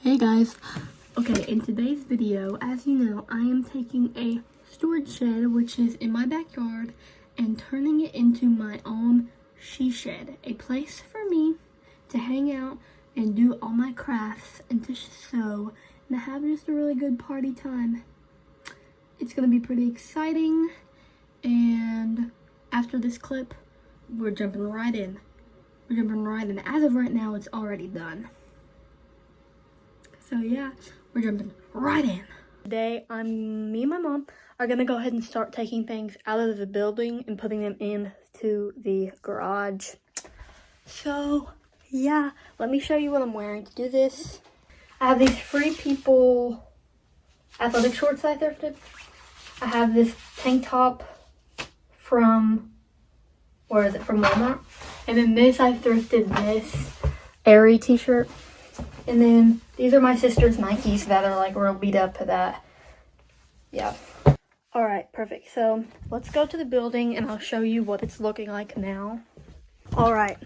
Hey guys. Okay, in today's video, as you know, I am taking a storage shed, which is in my backyard, and turning it into my own she shed. A place for me to hang out and do all my crafts and to sew and to have just a really good party time. It's gonna be pretty exciting, and after this clip, we're jumping right in. As of right now, it's already done. So yeah, we're jumping right in. Today, me and my mom are gonna go ahead and start taking things out of the building and putting them into the garage. So yeah, let me show you what I'm wearing to do this. I have these Free People athletic shorts I thrifted. I have this tank top from, from Walmart. And then this, I thrifted this Aerie t-shirt. And then these are my sister's Nikes that are like real beat up to that. Yeah. All right, perfect. So let's go to the building and I'll show you what it's looking like now. All right,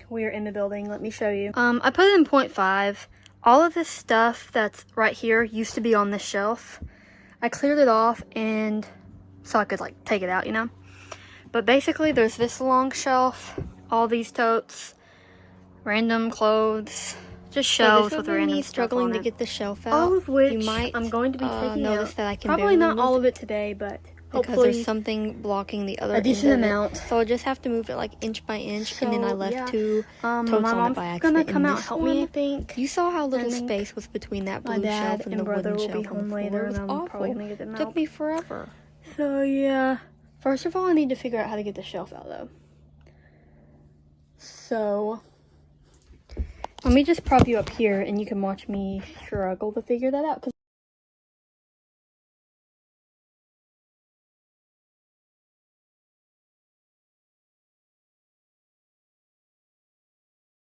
we are in the building. Let me show you. I put it in 0.5. All of this stuff that's right here used to be on this shelf. I cleared it off and so I could like take it out, you know? But basically there's this long shelf, all these totes, random clothes, just shelves with random stuff on it. To get the shelf out. All of which you might I'm going to be taking notice out. that I can Probably not all of it today, but because hopefully there's something blocking the other a decent amount. So I just have to move it like inch by inch, and then I left two totes my on it mom's by accident. gonna come out and help me, I think. You saw how little space was between that blue shelf and the wooden shelf. My dad and brother will be home later, and I'm probably gonna get them out. Took me forever. So yeah, first of all, I need to figure out how to get the shelf out though. So let me just prop you up here and you can watch me struggle to figure that out.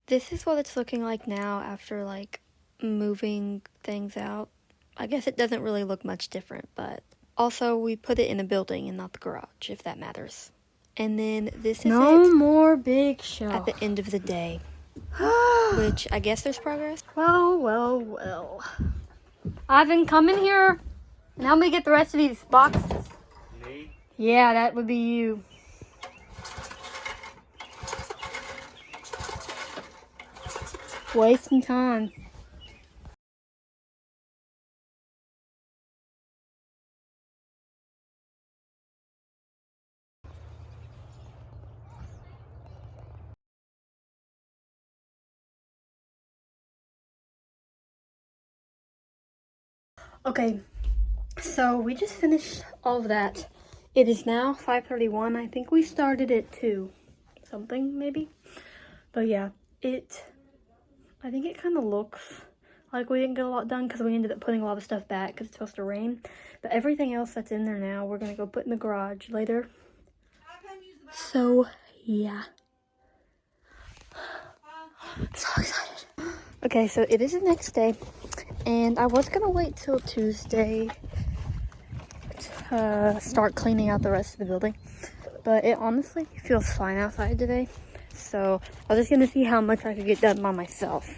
This is what it's looking like now after like moving things out. I guess it doesn't really look much different, but also we put it in a building and not the garage, if that matters. And then this is no more big shelf at the end of the day. Which I guess there's progress. Well. Ivan, come in here and help me get the rest of these boxes. Me? Yeah, that would be you. Wasting time. Okay, so we just finished all of that. It is now 5:31. I think we started at 2 something maybe. But yeah, I think it kind of looks like we didn't get a lot done because we ended up putting a lot of stuff back because it's supposed to rain. But everything else that's in there now, we're going to go put in the garage later. So, yeah. I'm so excited. Okay, so it is the next day. And I was going to wait till Tuesday to start cleaning out the rest of the building. But it honestly feels fine outside today. So I was just going to see how much I could get done by myself.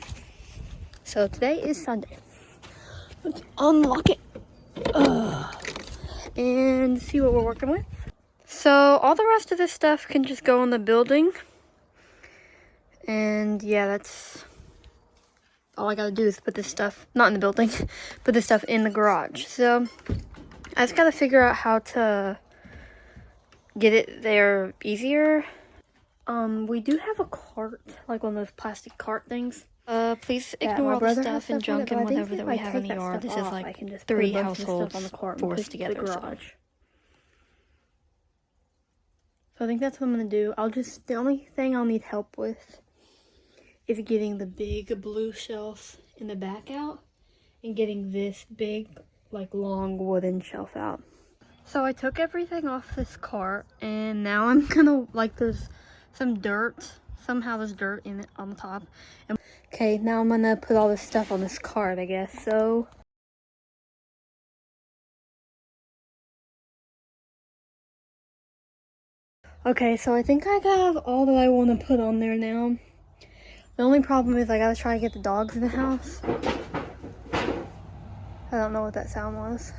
So today is Sunday. Let's unlock it. And see what we're working with. So all the rest of this stuff can just go in the building. And yeah, that's all I gotta do is put this stuff, not in the building, put this stuff in the garage. So I just gotta figure out how to get it there easier. We do have a cart, like one of those plastic cart things. Please ignore all the stuff and junk and whatever that we have in the yard. This is like 3 households forced together. So I think that's what I'm gonna do. The only thing I'll need help with is getting the big blue shelf in the back out and getting this big, like long wooden shelf out. So I took everything off this cart and now I'm gonna, like there's some dirt. Somehow there's dirt in it on the top. Okay, now I'm gonna put all this stuff on this cart, I guess. So okay, so I think I got all that I want to put on there now. The only problem is I gotta try to get the dogs in the house. I don't know what that sound was.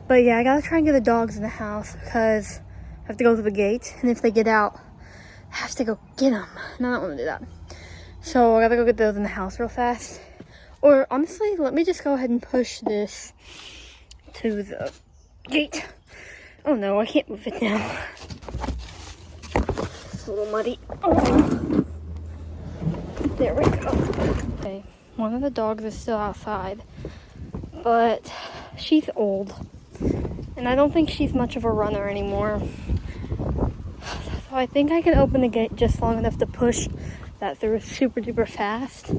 But yeah, I gotta try and get the dogs in the house because I have to go to the gate. And if they get out, I have to go get them. And I don't want to do that. So I gotta go get those in the house real fast. Or honestly, let me just go ahead and push this to the gate. Oh no, I can't move it now. It's a little muddy. Oh. There we go. Okay, one of the dogs is still outside, but she's old. And I don't think she's much of a runner anymore. So I think I can open the gate just long enough to push that through super duper fast.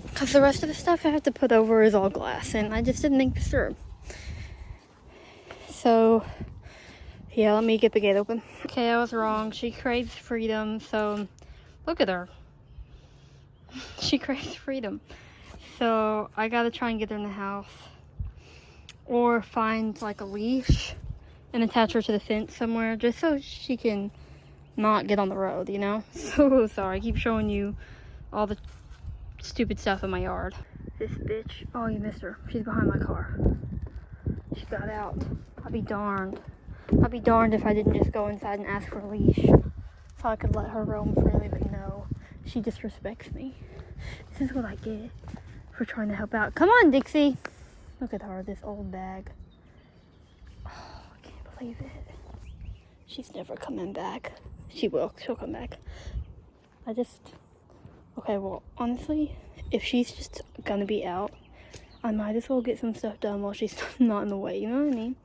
Because the rest of the stuff I have to put over is all glass, and I just didn't think this through. So, yeah, let me get the gate open. Okay, I was wrong. She craves freedom, so look at her. She craves freedom. So, I gotta try and get her in the house. Or find, like, a leash and attach her to the fence somewhere, just so she can not get on the road, you know? So sorry, I keep showing you all the stupid stuff in my yard. This bitch, oh, you missed her. She's behind my car. She got out. I'll be darned. I'll be darned if I didn't just go inside and ask for a leash so I could let her roam freely, but no, she disrespects me. This is what I get for trying to help out. Come on, Dixie. Look at her, this old bag. Oh, I can't believe it. She's never coming back. She will. She'll come back. Okay, well, honestly, if she's just gonna be out, I might as well get some stuff done while she's not in the way, you know what I mean?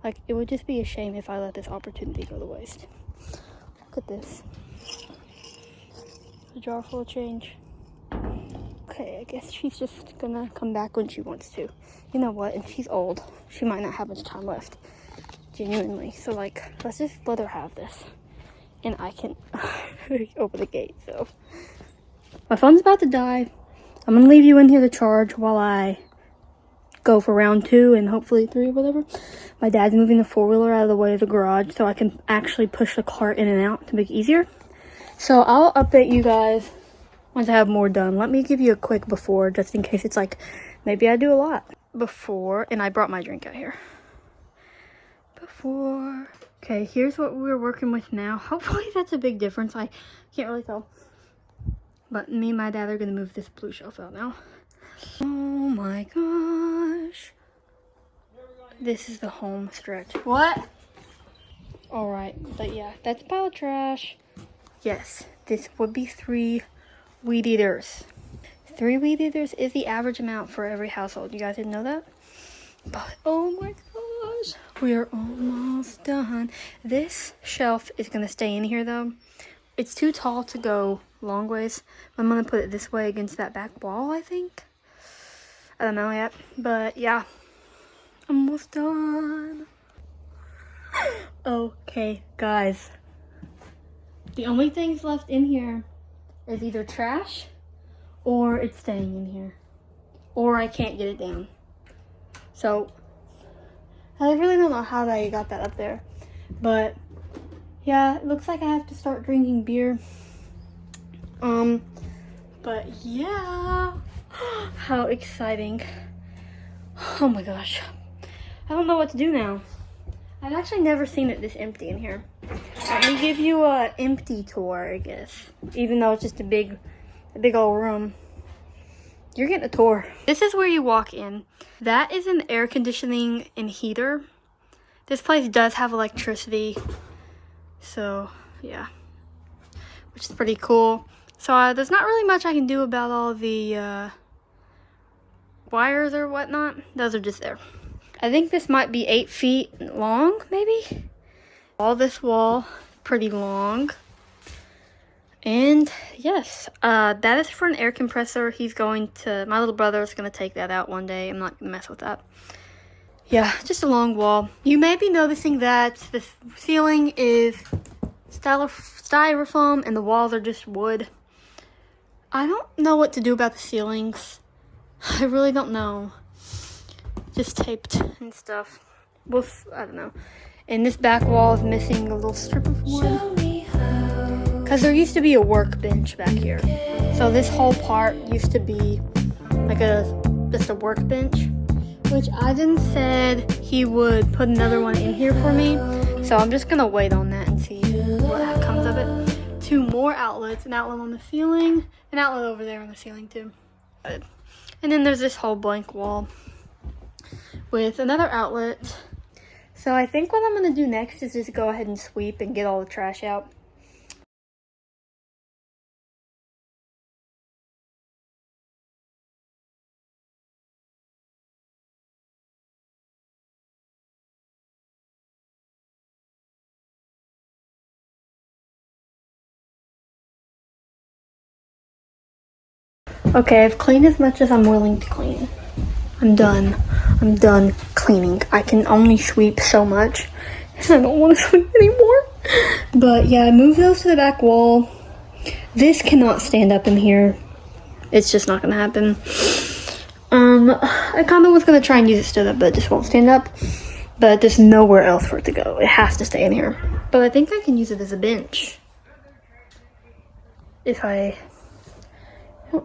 Like, it would just be a shame if I let this opportunity go to waste. Look at this. A jar full of change. Okay, I guess she's just gonna come back when she wants to. You know what? And she's old. She might not have much time left. Genuinely. So, like, let's just let her have this. And I can open the gate, so. My phone's about to die. I'm gonna leave you in here to charge while I go for round 2 and hopefully 3 or whatever. My dad's moving the 4-wheeler out of the way of the garage so I can actually push the cart in and out to make it easier. So I'll update you guys once I have more done. Let me give you a quick before, just in case it's like, maybe I do a lot. Before, and I brought my drink out here. Before. Okay, here's what we're working with now. Hopefully that's a big difference. I can't really tell. But me and my dad are gonna move this blue shelf out now. Oh my gosh. This is the home stretch. What? Alright, but yeah, that's a pile of trash. Yes, this would be 3 weed eaters. 3 weed eaters is the average amount for every household. You guys didn't know that? But oh my gosh, we are almost done. This shelf is gonna stay in here though. It's too tall to go long ways. I'm gonna put it this way against that back wall, I think. I don't know yet, but yeah, almost done. Okay, guys, the only things left in here is either trash or it's staying in here, or I can't get it down. So I really don't know how I got that up there, but yeah, it looks like I have to start drinking beer. But yeah, how exciting. Oh my gosh, I don't know what to do now. I've actually never seen it this empty in here. Let me give you a empty tour, I guess, even though it's just a big old room. You're getting a tour. This is where you walk in. That is an air conditioning and heater. This place does have electricity, so yeah, which is pretty cool. So there's not really much I can do about all the wires or whatnot. Those are just there. I think this might be 8 feet long, maybe. All this wall, pretty long. And yes, that is for an air compressor. My little brother is going to take that out one day. I'm not going to mess with that. Yeah, just a long wall. You may be noticing that the ceiling is styrofoam and the walls are just wood. I don't know what to do about the ceilings. I really don't know. Just taped and stuff. I don't know. And this back wall is missing a little strip of wood. Because there used to be a workbench back here. So this whole part used to be like a just a workbench, which Ivan said he would put another one in here for me. So I'm just gonna wait on that and see what comes of it. 2 more outlets, an outlet on the ceiling, an outlet over there on the ceiling too. And then there's this whole blank wall with another outlet. So I think what I'm gonna do next is just go ahead and sweep and get all the trash out. Okay, I've cleaned as much as I'm willing to clean. I'm done. I'm done cleaning. I can only sweep so much. I don't want to sweep anymore. But yeah, I moved those to the back wall. This cannot stand up in here. It's just not gonna happen. I kind of was gonna try and use it stood up, but it just won't stand up. But there's nowhere else for it to go. It has to stay in here. But I think I can use it as a bench. If I...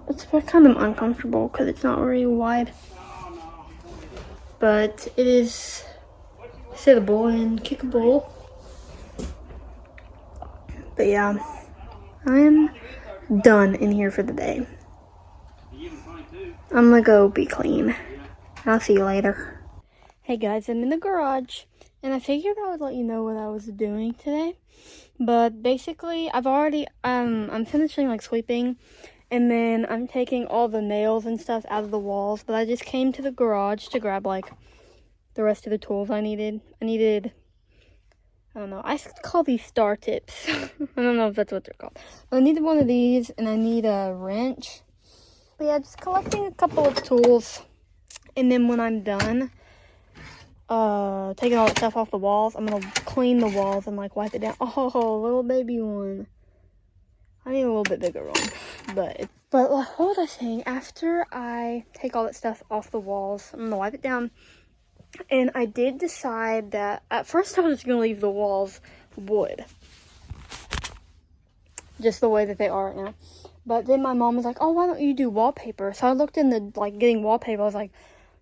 It's kind of uncomfortable because it's not very wide. But it is sittable and kickable. But yeah, I'm done in here for the day. I'm gonna go be clean. I'll see you later. Hey guys, I'm in the garage and I figured I would let you know what I was doing today. But basically, I'm finishing like sweeping. And then I'm taking all the nails and stuff out of the walls. But I just came to the garage to grab, like, the rest of the tools I needed. I don't know. I call these star tips. I don't know if that's what they're called. But I needed one of these, and I need a wrench. But yeah, just collecting a couple of tools. And then when I'm done taking all that stuff off the walls, I'm going to clean the walls and, like, wipe it down. Oh, little baby one. I need a little bit bigger one, but what was I saying? After I take all that stuff off the walls, I'm gonna wipe it down. And I did decide that at first I was gonna leave the walls wood, just the way that they are right now. But then my mom was like, "Oh, why don't you do wallpaper?" So I looked into like getting wallpaper. I was like,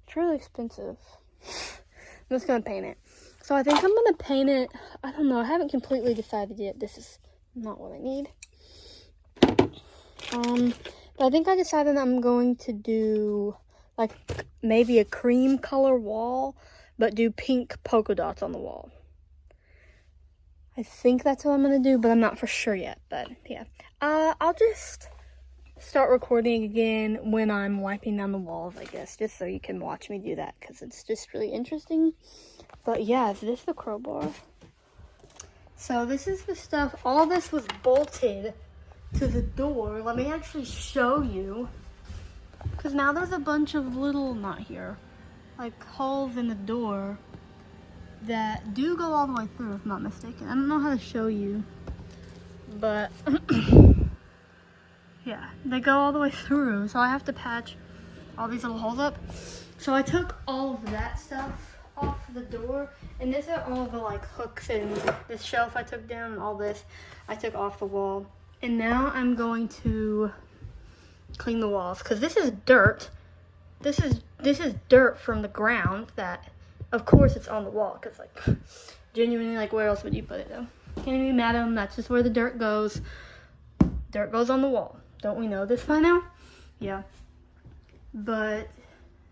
"It's really expensive." I'm just gonna paint it. So I think I'm gonna paint it. I don't know. I haven't completely decided yet. This is not what I need. But I think I decided I'm going to do like maybe a cream color wall, but do pink polka dots on the wall. I think that's what I'm gonna do, but I'm not for sure yet. But yeah, I'll just start recording again when I'm wiping down the walls, I guess, just so you can watch me do that, because it's just really interesting. But yeah, is this the crowbar? So this is the stuff. All this was bolted to the door. Let me actually show you, because now there's a bunch of little, not here, like holes in the door that do go all the way through, if I'm not mistaken. I don't know how to show you, but yeah, they go all the way through, so I have to patch all these little holes up. So I took all of that stuff off the door, and these are all the like hooks and this shelf I took down, and all this I took off the wall. And now I'm going to clean the walls, because this is dirt. This is dirt from the ground that, of course, it's on the wall, because like genuinely, like, where else would you put it though? Can't even madam, that's just where the dirt goes. Dirt goes on the wall. Don't we know this by now? Yeah. But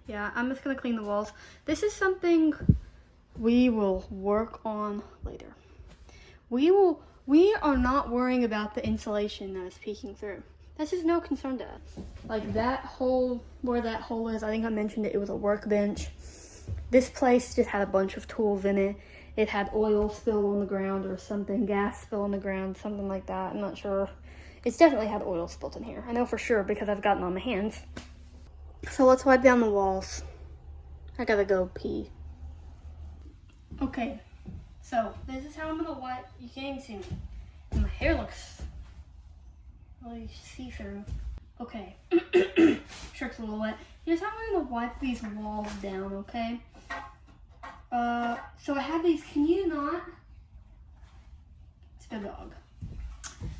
yeah, I'm just gonna clean the walls. This is something we will work on later. We are not worrying about the insulation that is peeking through. That's just no concern to us. Like that hole, where that hole is, I think I mentioned it, it was a workbench. This place just had a bunch of tools in it. It had oil spill on the ground or something, gas spill on the ground, something like that. I'm not sure. It's definitely had oil spilled in here. I know for sure because I've gotten on my hands. So let's wipe down the walls. I gotta go pee. Okay, so this is how I'm gonna wipe. You can't even see me. My hair looks really see-through. Okay, shirt's a little wet. Here's how I'm gonna wipe these walls down, okay? So I have these, can you not? It's a dog.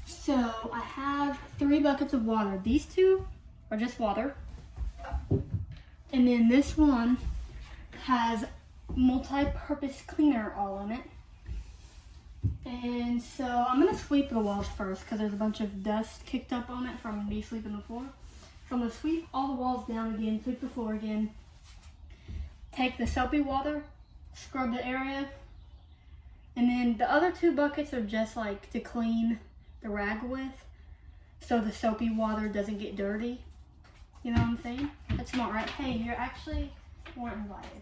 So I have 3 buckets of water. These 2 are just water. And then this one has multi-purpose cleaner all in it. And so I'm gonna sweep the walls first because there's a bunch of dust kicked up on it from me sweeping the floor. So I'm gonna sweep all the walls down again, sweep the floor again, take the soapy water, scrub the area, and then the other 2 buckets are just like to clean the rag with so the soapy water doesn't get dirty. You know what I'm saying? That's not right. Hey, you're actually weren't invited.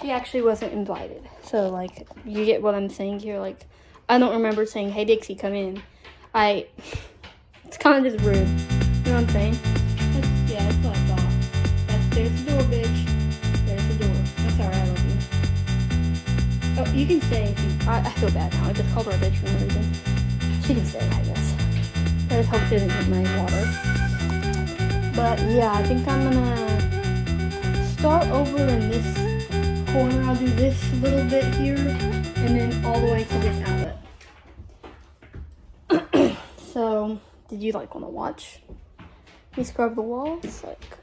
She actually wasn't invited. So, like, you get what I'm saying here? Like, I don't remember saying, hey, Dixie, come in. It's kind of just rude. You know what I'm saying? That's what I thought. There's the door, bitch. There's the door. I'm sorry, I love you. Oh, you can stay if you, I feel bad now. I just called her a bitch for no reason. She can stay, I guess. I just hope she doesn't hit my water. But, yeah, I think I'm gonna start over in this corner. I'll do this little bit here and then all the way to this outlet. So, did you like want to watch me scrub the walls? Like,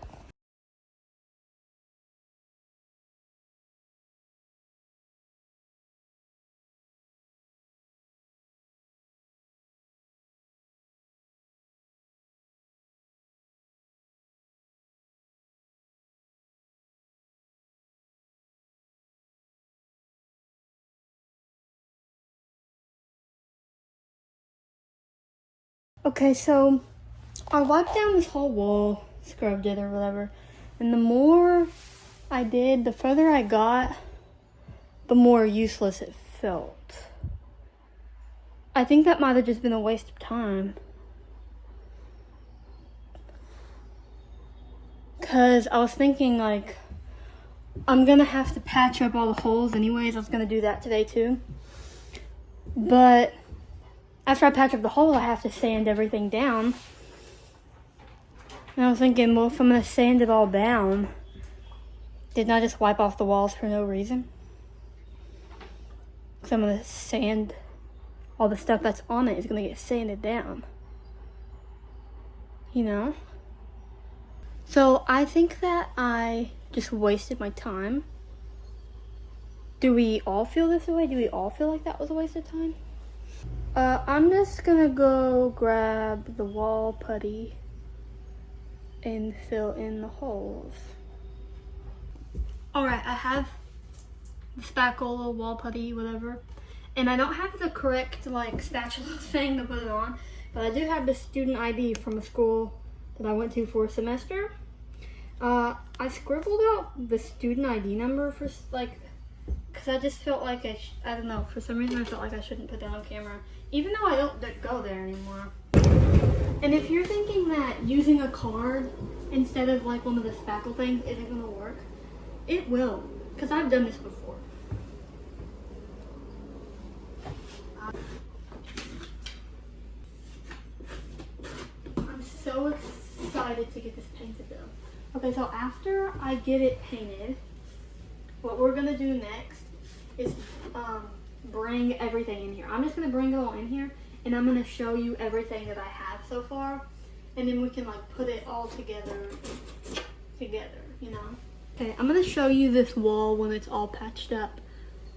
okay, so I wiped down this whole wall, scrubbed it or whatever, and the more I did, the further I got, the more useless it felt. I think that might have just been a waste of time. Because I was thinking, like, I'm gonna have to patch up all the holes anyways. I was gonna do that today too. But after I patch up the hole, I have to sand everything down. And I was thinking, well, if I'm gonna sand it all down, didn't I just wipe off the walls for no reason? Because I'm gonna sand all the stuff that's on it is gonna get sanded down. You know? So I think that I just wasted my time. Do we all feel this way? Do we all feel like that was a waste of time? I'm just gonna go grab the wall putty and fill in the holes. Alright, I have the spackle, wall putty, whatever. And I don't have the correct like spatula thing to put it on, but I do have the student ID from a school that I went to for a semester. I scribbled out the student ID number for like, cause I just felt like I don't know, for some reason I felt like I shouldn't put that on camera, even though I don't go there anymore. And if you're thinking that using a card instead of like one of the spackle things isn't gonna work, it will, cause I've done this before. I'm so excited to get this painted though. Okay, so after I get it painted, what we're gonna do next is bring everything in here. I'm just gonna bring it all in here and I'm gonna show you everything that I have so far, and then we can like put it all together, you know? Okay, I'm gonna show you this wall when it's all patched up.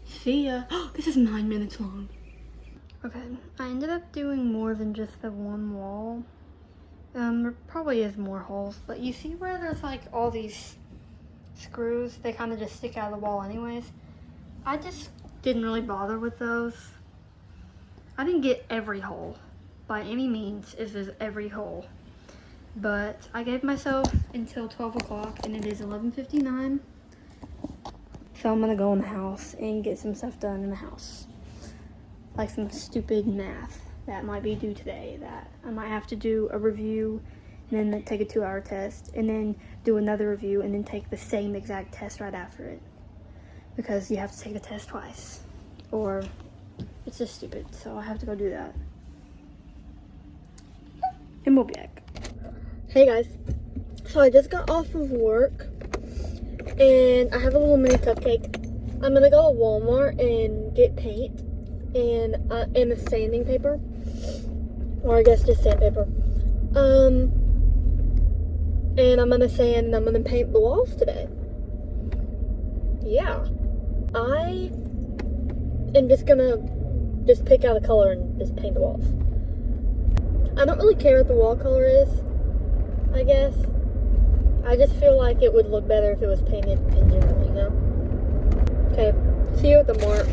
See ya. Oh, this is 9 minutes long. Okay, I ended up doing more than just the one wall. There probably is more holes, but you see where there's like all these screws? They kind of just stick out of the wall anyways. I just didn't really bother with those. I didn't get every hole. By any means, is this every hole. But I gave myself until 12 o'clock and it is 11:59. So I'm gonna go in the house and get some stuff done in the house. Like some stupid math that might be due today, that I might have to do a review and then take a 2-hour test and then do another review and then take the same exact test right after it. Because you have to take a test twice. Or it's just stupid, so I have to go do that. And we'll be back. Hey guys, so I just got off of work and I have a little mini cupcake. I'm gonna go to Walmart and get paint and a sanding paper. Or I guess just sandpaper. And I'm gonna sand and I'm gonna paint the walls today. Yeah. I am just gonna pick out a color and just paint the walls. I don't really care what the wall color is, I guess. I just feel like it would look better if it was painted in general, you know? Okay, see you at the Mart.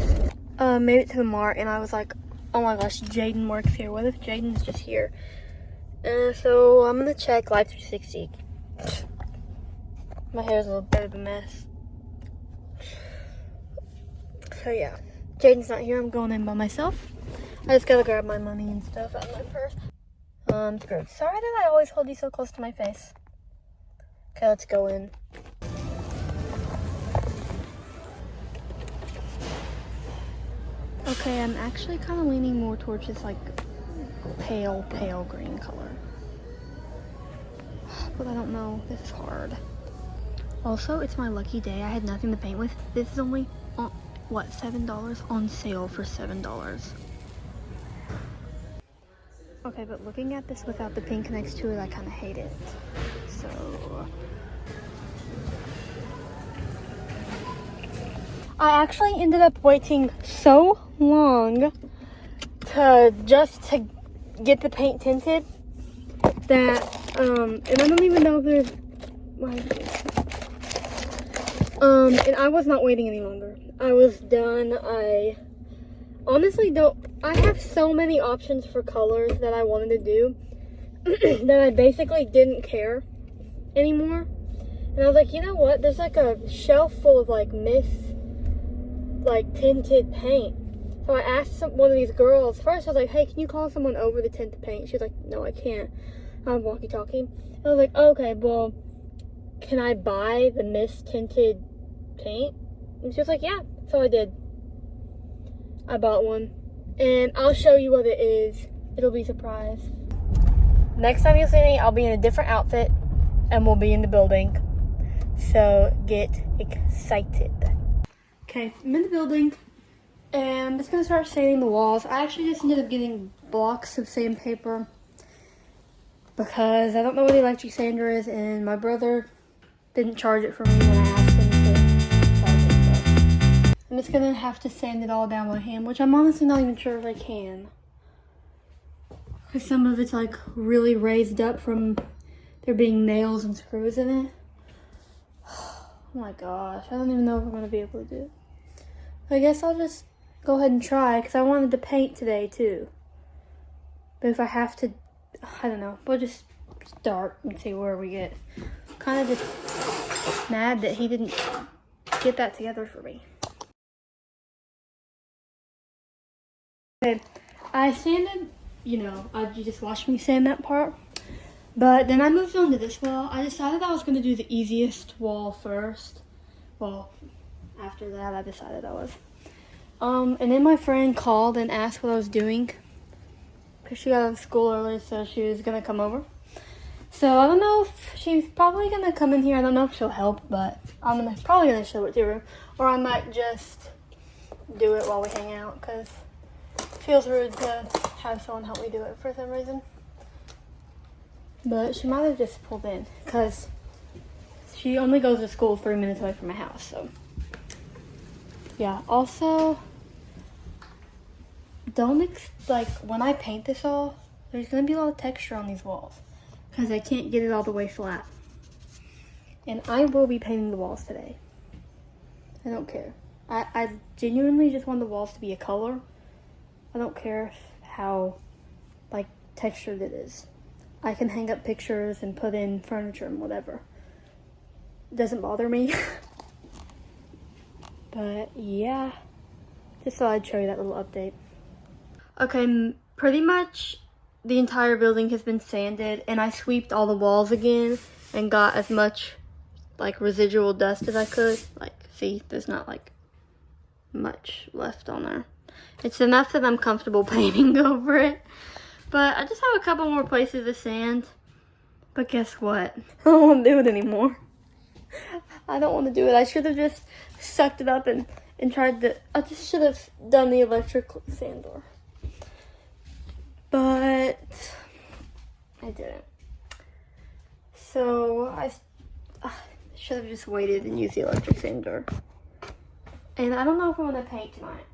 Made it to the Mart and I was like, oh my gosh, Jaden works here. What if Jaden's just here? So I'm gonna check Life 360. My hair's a little bit of a mess. So yeah, Jaden's not here. I'm going in by myself. I just gotta grab my money and stuff out of my purse. Screwed. Sorry that I always hold you so close to my face. Okay, let's go in. Okay, I'm actually kind of leaning more towards this like pale green color. But I don't know, this is hard. Also, it's my lucky day. I had nothing to paint with. This is only, what, $7? On sale for $7. Okay, but looking at this without the pink next to it, I kind of hate it. So... I actually ended up waiting so long to get the paint tinted that, and I don't even know if there's, and I was not waiting any longer. I was done. I honestly I have so many options for colors that I wanted to do that I basically didn't care anymore. And I was like, you know what? There's like a shelf full of like tinted paint. So I asked one of these girls. First, I was like, hey, can you call someone over the tinted paint? She was like, no, I can't. I'm walkie-talkie. And I was like, okay, well, can I buy the mist tinted paint? And she was like, yeah. So I did. I bought one. And I'll show you what it is. It'll be a surprise. Next time you see me, I'll be in a different outfit. And we'll be in the building. So get excited. Okay, I'm in the building, and I'm just gonna start sanding the walls. I actually just ended up getting blocks of sandpaper because I don't know what the electric sander is, and my brother didn't charge it for me when I asked him to charge it. So I'm just gonna have to sand it all down by hand, which I'm honestly not even sure if I can. Because some of it's like really raised up from there being nails and screws in it. Oh my gosh, I don't even know if I'm gonna be able to do it. I guess I'll just go ahead and try because I wanted to paint today too. But if I have to, I don't know. We'll just start and see where we get. Kind of just mad that he didn't get that together for me. Okay, I sanded, you just watched me sand that part. But then I moved on to this wall. I decided I was going to do the easiest wall first. Well, after that, I decided I was. And then my friend called and asked what I was doing. Because she got out of school early, so she was going to come over. So I don't know if she's probably going to come in here. I don't know if she'll help, but I'm probably going to show it to her. Or I might just do it while we hang out. Because it feels rude to have someone help me do it for some reason. But she might have just pulled in because she only goes to school 3 minutes away from my house. So, yeah. Also, when I paint this all, there's going to be a lot of texture on these walls because I can't get it all the way flat. And I will be painting the walls today. I don't care. I genuinely just want the walls to be a color. I don't care how, textured it is. I can hang up pictures and put in furniture and whatever. It doesn't bother me. But yeah, just thought I'd show you that little update. Okay, pretty much the entire building has been sanded and I sweeped all the walls again and got as much residual dust as I could. See, there's not much left on there. It's enough that I'm comfortable painting over it. But I just have a couple more places to sand. But guess what? I don't want to do it anymore. I don't want to do it. I should have just sucked it up and tried I just should have done the electric sander. but I didn't. So I should have just waited and used the electric sander. And I don't know if I'm gonna paint tonight.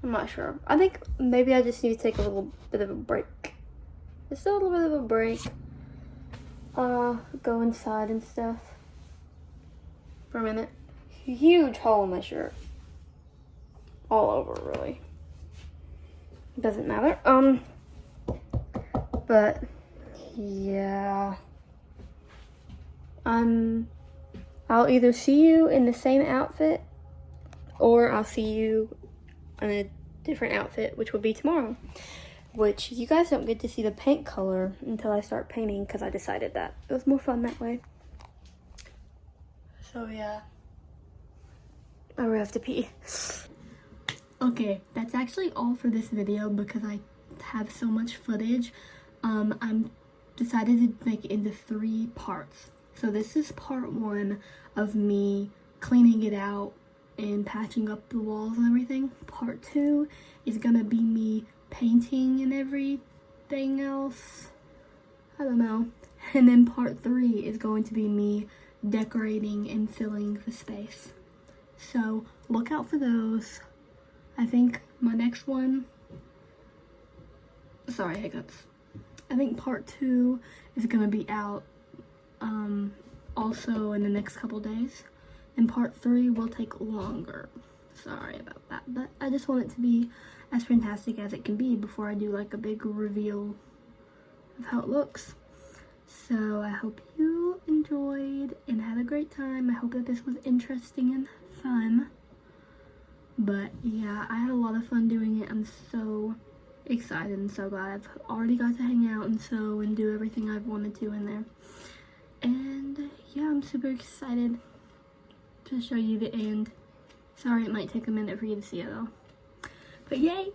I'm not sure. I think maybe I just need to take a little bit of a break. Just a little bit of a break. Go inside and stuff for a minute. Huge hole in my shirt. All over, really. Doesn't matter. But yeah. I'll either see you in the same outfit or I'll see you in a different outfit, which will be tomorrow. Which you guys don't get to see the paint color until I start painting because I decided that it was more fun that way. So yeah. I really have to pee. Okay, that's actually all for this video because I have so much footage. I'm decided to make it into 3 parts. So this is part 1 of me cleaning it out and patching up the walls and everything. Part 2 is gonna be me painting and everything else. I don't know. And then part 3 is going to be me decorating and filling the space. So look out for those. I think my next one, sorry, hiccups. I think part 2 is gonna be out also in the next couple days. And part 3 will take longer. Sorry about that, but I just want it to be as fantastic as it can be before I do like a big reveal of how it looks. So I hope you enjoyed and had a great time. I hope that this was interesting and fun. But yeah, I had a lot of fun doing it. I'm so excited and so glad I've already got to hang out and sew and do everything I've wanted to in there. And yeah, I'm super excited to show you the end. Sorry it might take a minute for you to see it though. But yay!